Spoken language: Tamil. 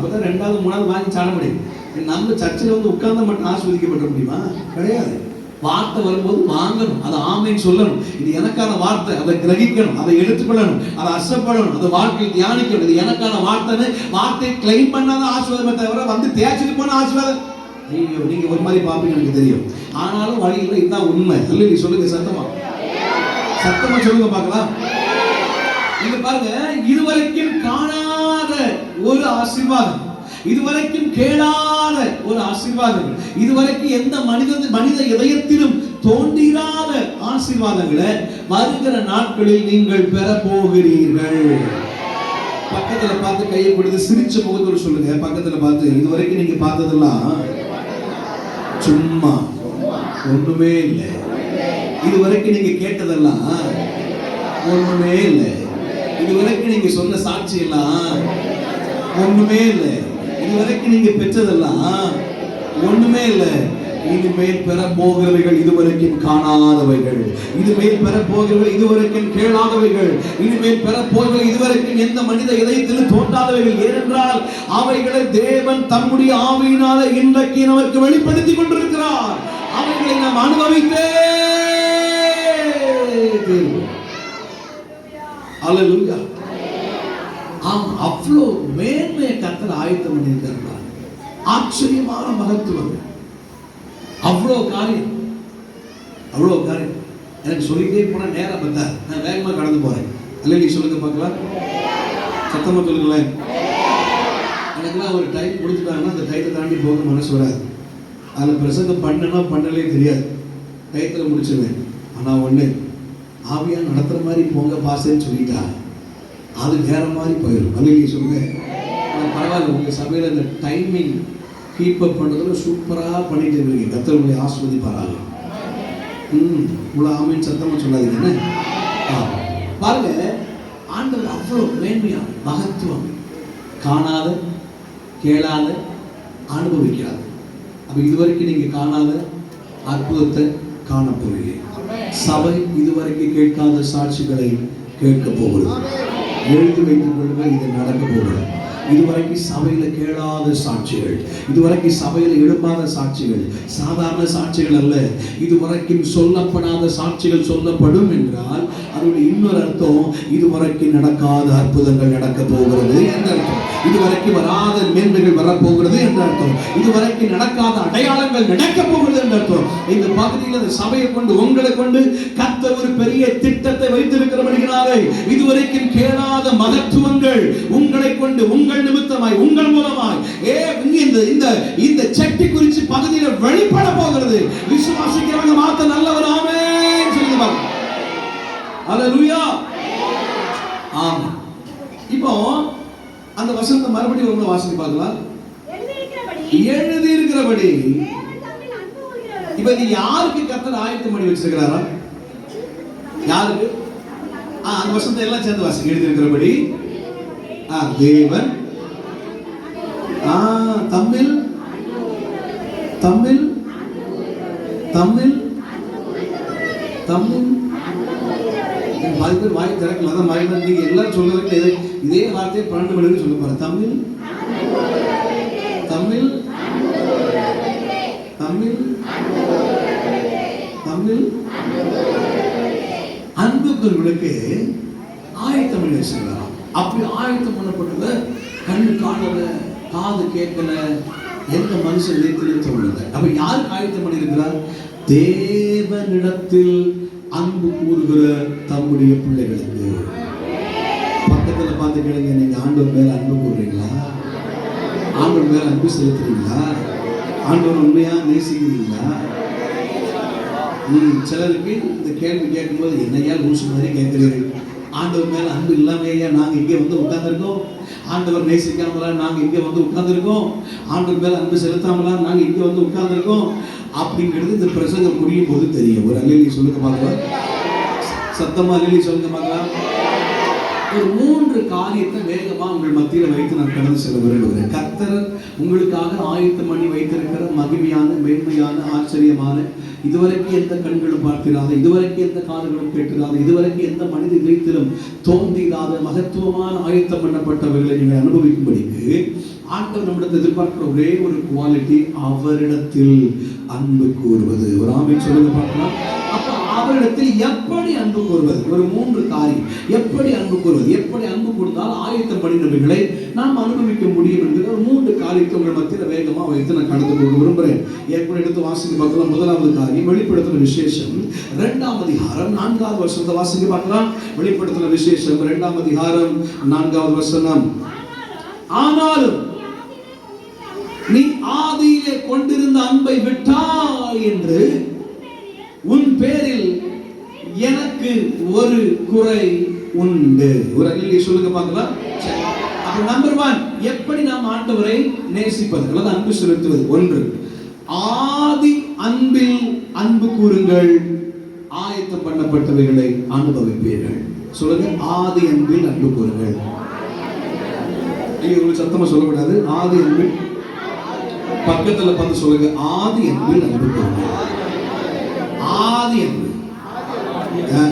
அப்பதான் 2வது 3வது வாங்கி சாட முடியும். நம்ம சர்ச்சில் வந்து உட்கார்ந்த மட்டும் ஆசீர்வதிக்கப்பட முடியுமா? கிடையாது. வார்த்தை வரும்போது வாங்கணும், அதை ஆமென் சொல்லணும். இது எனக்கான வார்த்தை, அதை கிரகிக்கணும், அதை எடுத்துக்கொள்ளணும், அதை அசைப்படணும், அதை வாழ்க்கையில் தியானிக்கணும். இது எனக்கான வார்த்தைன்னு வார்த்தையை கிளைம் பண்ணாத ஆசீர்வாதமே தவிர வந்து தேய்ச்சிட்டு போன ஆசீர்வாதம் ஐயோ நீங்க ஒரு மாதிரி பார்ப்பீங்க எனக்கு தெரியும். ஆனாலும் வழி இல்லை, இதுதான் உண்மை. அல்ல நீ சொல்லுங்க சத்தமா, சத்தமா சொல்லுங்க பார்க்கலாம். இங்க பாருங்க, இதுவரைக்கும் காணாத ஒரு ஆசீர்வாதம், இதுவரைக்கும் கேளாத ஒரு ஆசீர்வாதம், இதுவரைக்கும் எந்த மனித இதயத்திலும் தோன்றிராத ஆசீர்வாதங்களை வருகிற நாட்களில் நீங்கள் பெற போகிறீர்கள். பக்கத்துல பார்த்து கையை கொடுத்து சிரிச்ச முகத்தோடு சொல்லுங்க. பக்கத்துல பார்த்து, இதுவரைக்கும் நீங்க பார்த்ததெல்லாம் சும்மா, ஒண்ணுமே இல்லை. இதுவரைக்கும் நீங்க கேட்டதெல்லாம் ஒண்ணுமே இல்லை. இதுவரைக்கும் நீங்க சொன்ன சாட்சி எல்லாம் ஒண்ணுமே இல்லை. இதுவரைக்கும் நீங்க பெற்றதெல்லாம் ஒண்ணுமே இல்லை. இனிமேல் பெற போகிறவைகள் இதுவரைக்கும் காணாதவைகள், இனிமேல் பெற போகிறவைகள் இதுவரைக்கும் கேளாதவைகள், இனிமேல் பெற போகிறவைகள் இதுவரைக்கும் எந்த மனித இதயத்திலும் தோன்றாதவைகள். ஏனென்றால் அவைகளை தேவன் தம்முடைய ஆவியினால இன்றைக்கு நமக்கு வெளிப்படுத்தி கொண்டிருக்கிறார். அவைகளை நாம் அனுபவித்தே தீர்வோம். அல்லேலூயா. அவ்வளோ மேன்மையை கர்த்தர் ஆயத்தம் பண்ணியிருக்கிறார். ஆச்சரியமான மகத்துவம், அவ்வளோ காரியம், அவ்வளோ காரியம். எனக்கு சொல்லிட்டே போனா நேரம் பத்தாது, நான் வேகமா கடந்து போறேன். அல்லேலூயா சொல்லுங்க பார்க்கலாம், சத்தமா சொல்லுங்களேன். எனக்குலாம் ஒரு டைம் கொடுத்துட்டாங்கன்னா அந்த டைத்தை தாண்டி போக மனசு வராது. அதில் பிரசங்கம் பண்ணனா பண்ணலே தெரியாது, டைத்தில் முடிச்சிருவேன். ஆனால் ஒன்று, ஆவியா நடத்துகிற மாதிரி போங்க பாசன்னு சொல்லிட்டா அது வேற மாதிரி போயிடும். அல்லேலூயா சொல்லுங்க. பரவாயில்ல, உங்கள் சபையில் இந்த டைமிங் கீப் அப் பண்ணுறதுல சூப்பராக பண்ணிட்டு இருக்கீங்க. கர்த்தர் உங்களை ஆசீர்வதிப்பாராங்க. இவ்வளோ ஆமீன் சத்தமாக சொல்லாதீங்க. பாருங்க, ஆண்டவர் அவ்வளோ மேன்மையான மகத்துவம், காணாத கேளாத அனுபவிக்காத. அப்போ இதுவரைக்கும் நீங்கள் காணாத அற்புதத்தை காண போறீங்க. சபை இதுவரைக்கும் கேட்காத சாட்சிகளை கேட்க போகிறது. எழுதி வைத்துக் கொள்ளுங்கள், இது நடக்க போகிறது. இதுவரைக்கும் சபையில கேளாத சாட்சிகள், இதுவரைக்கும் சபையில எழுப்பாத சாட்சிகள், சாதாரண சாட்சிகள் அல்ல, இதுவரைக்கும் சொல்லப்படாத சாட்சிகள் சொல்லப்படும் என்றால் அதோட இன்னொரு அர்த்தம், இதுவரைக்கும் நடக்காத அற்புதங்கள் நடக்க போகிறது என்ற அர்த்தம். இதுவரைக்கும் வராத மேன்மைகள் வரப்போகிறது என்ற அர்த்தம். இதுவரைக்கும் நடக்காத அடையாளங்கள் நடக்க போகிறது என்ற அர்த்தம். இந்த பகுதியில் அந்த சபையை கொண்டு, உங்களை கொண்டு கர்த்தர் ஒரு பெரிய திட்டத்தை வைத்திருக்கிறபடியாலே இதுவரைக்கும் கேளாத மகத்துவங்கள் உங்களை கொண்டு, உங்கள் நிமித்தமாய், உங்கள் மூலமாய் இந்த சட்டி குறிச்சி பகுதியில் வெளிப்பட போகிறது. விசுவாசிக்கிறவங்க மாத்த நல்லவர் ஆமென் சொல்லுங்க. அல்லேலூயா. ஆமென். இப்போ அந்த வசனத்தை மறுபடியும் உங்களை வாசித்து பார்க்கலாம். எழுதி இருக்கிறபடி இப்ப இது யாருக்கு கர்த்தர் ஆயத்தம் பண்ணி வச்சிருக்கிறாரா? யாருக்கு? அந்த வசனத்தை எல்லாம் சேர்ந்து வாசிங்க. எழுதி இருக்கிறபடி தேவன் தமிழ் தமிழ் தமிழ் தமிழ் பாதி பேர் வாய் திறக்கல. அதான் வாய் நீங்க எல்லாம் சொல்றதுக்கு இதே வார்த்தையை 12 மணிக்கு சொல்ல பாரு. தமிழ் தமிழ் தமிழ் தமிழ் அன்புக்குரியவர்களுக்கு ஆயத்தம் பண்ணி வச்சிருக்கிறாராம். அப்படி ஆயத்தம் பண்ணப்பட்டது கண்ணு காணல, காது கேட்கல, எந்த மனுஷன் நினைத்து தோணுது. அப்ப யாருக்கு ஆயத்தம் பண்ணியிருக்கிறார்? தேவனிடத்தில் அன்பு கூறுகிற தம்முடைய பிள்ளைகளுக்கு. பக்கத்துல பார்த்து கேளுங்க, நீங்க ஆண்டவர் மேல அன்பு கூறுறீங்களா? ஆண்டவர் மேல அன்பு செலுத்துறீங்களா? ஆண்டவர் உண்மையா நேசிக்கிறீங்களா? சிலருக்கு இந்த கேள்வி கேட்கும்போது என்னையா லூசு மாதிரி கேட்கிறீர்கள், ஆண்டவர் மேல அன்பு இல்லாமையா நாங்க இங்கே வந்து உட்கார்ந்துருக்கோம், ஆண்டவர் நேசிக்காமலா நாங்க இங்கே வந்து உட்கார்ந்துருக்கோம், ஆண்டவர் மேல அன்பு செலுத்தாமலா நாங்க இங்கே வந்து உட்கார்ந்துருக்கோம் அப்படிங்கிறது இந்த பிரசங்கம் முடியும் போது தெரியும். ஒரு அல்லேலூயா சொல்லுங்க பார்க்கலாம், சத்தமா அல்லேலூயா சொல்லுங்க பார்க்கலாம். ஒரு 3 காரியத்தை வேகமா உங்கள் மத்தியில வைத்து நான் கடந்து செல்ல விரும்புகிறேன். கர்த்தர் உங்களுக்காக ஆயத்தம் பண்ணி வைத்திருக்கிற மகிமையான, மேன்மையான, ஆச்சரியமான, இதுவரைக்கும் எந்த கண்களும் பார்த்திராத, இதுவரைக்கும் எந்த காதுகளும் கேட்டிராத, இதுவரைக்கும் எந்த மனித இதயத்திலும் தோன்றிடாத மகத்துவமான ஆயத்தம் பண்ணப்பட்டவர்களை நீங்கள் அனுபவிக்கும்படிக்கு ஆண்டவர் நம்மிடத்தில் எதிர்பார்க்கிற ஒரே ஒரு குவாலிட்டி, அவரிடத்தில் அன்பு கூறுவது. ஒரு ஆமென் சொல்லுங்க பார்க்கலாம். அப்ப அவரிடத்தில் எப்படி அன்பு கூறுவது? ஒரு 3 காரியம். எப்படி அன்பு கூறுவது, எப்படி அன்பு கூர்ந்தால் ஆயத்தம் பண்ணினவைகளை நாம் அனுபவிக்க முடியும் என்கிற ஒரு 3 காரியத்தை உங்கள் மத்தியில் வேகமா வைத்து நான் கடந்து போக விரும்புகிறேன். ஏற்கனவே எடுத்து வாசிக்க பார்க்கலாம். முதலாவது காரியம், வெளிப்படுத்தின விசேஷம் 2ஆம் அதிகாரம் 4வது வசனத்தை வாசிக்க பார்க்கலாம். வெளிப்படுத்தின விசேஷம் 2ஆம் அதிகாரம் 4வது வசனம். ஆனாலும் நீ ஆதியிலே கொண்டிருந்த அன்பை விட்டாய் என்று உன் பேரில் எனக்கு ஒரு குறை உண்டு. ஒரு அல்லேலூயா சொல்லுங்க பார்க்கலாம். அப்ப நம்பர் 1, எப்படி நாம் ஆண்டவரை நேசிப்பது அல்லது அன்பு செலுத்துவது? 1, ஆதி அன்பில் அன்பு கூறுங்கள், ஆயத்தம் பண்ணப்பட்டவைகளை அனுபவிப்பீர்கள். சொல்லுங்க, ஆதி அன்பில் அன்பு கூறுங்கள். உங்களுக்கு சத்தமா சொல்லக்கூடாது. ஆதி அன்பில், பக்கத்துல பார்த்து சொல்லுங்க, ஆதி அன்பில் அன்பு கூறுங்கள். ஆதி அன்பு.